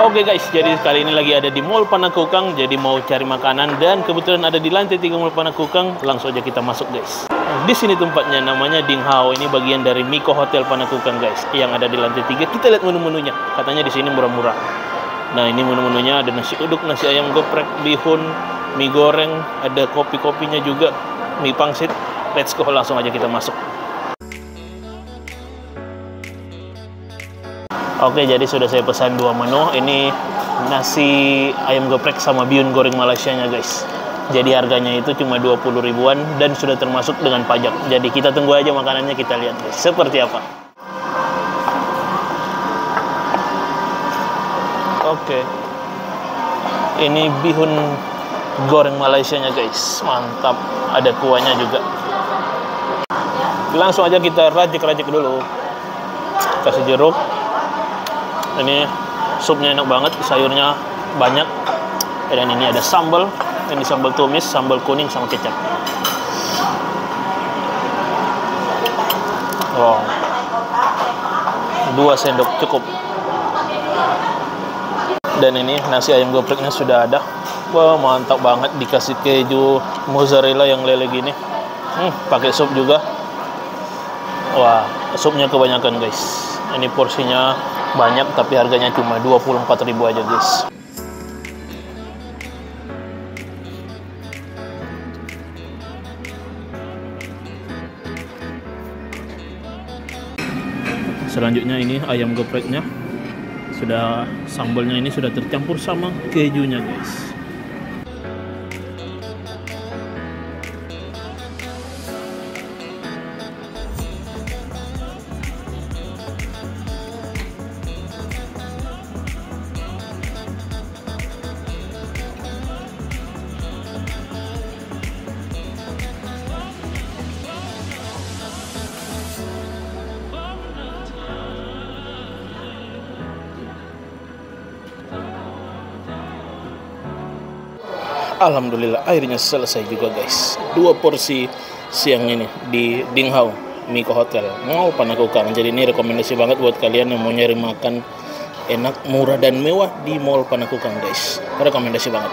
Oke guys, jadi kali ini lagi ada di Mall Panakukang. Jadi mau cari makanan dan kebetulan ada di lantai 3 Mall Panakukang. Langsung aja kita masuk guys. Di sini tempatnya namanya Ding Hao. Ini bagian dari Miko Hotel Panakukang guys, yang ada di lantai 3. Kita lihat menu-menunya. Katanya di sini murah-murah. Nah, ini menu-menunya ada nasi uduk, nasi ayam geprek, bihun, mie goreng, ada kopi-kopinya juga, mie pangsit. Let's go, langsung aja kita masuk. Oke, jadi sudah saya pesan 2 menu. Ini nasi ayam geprek sama bihun goreng Malaysianya guys. Jadi harganya itu cuma 20 ribuan dan sudah termasuk dengan pajak. Jadi kita tunggu aja makanannya, kita lihat guys seperti apa. Oke. Ini bihun goreng Malaysianya guys. Mantap. Ada kuahnya juga. Langsung aja kita racik-racik dulu. Kasih jeruk. Ini supnya enak banget, sayurnya banyak. Dan ini ada sambal. Ini sambal tumis, sambal kuning sama kecap. Wow. 2 sendok cukup. Dan ini nasi ayam gepreknya sudah ada. Wah, mantap banget, dikasih keju mozzarella yang lele gini. Pakai sup juga. Wah, supnya kebanyakan guys. Ini porsinya banyak tapi harganya cuma 24 ribu aja guys. Selanjutnya ini ayam gepreknya. Sudah sambalnya ini sudah tercampur sama kejunya guys. Alhamdulillah akhirnya selesai juga guys. 2 porsi siang ini di Ding Hao Miko Hotel Mall Panakukang. Jadi ini rekomendasi banget buat kalian yang mau nyari makan enak, murah dan mewah di Mall Panakukang guys. Rekomendasi banget.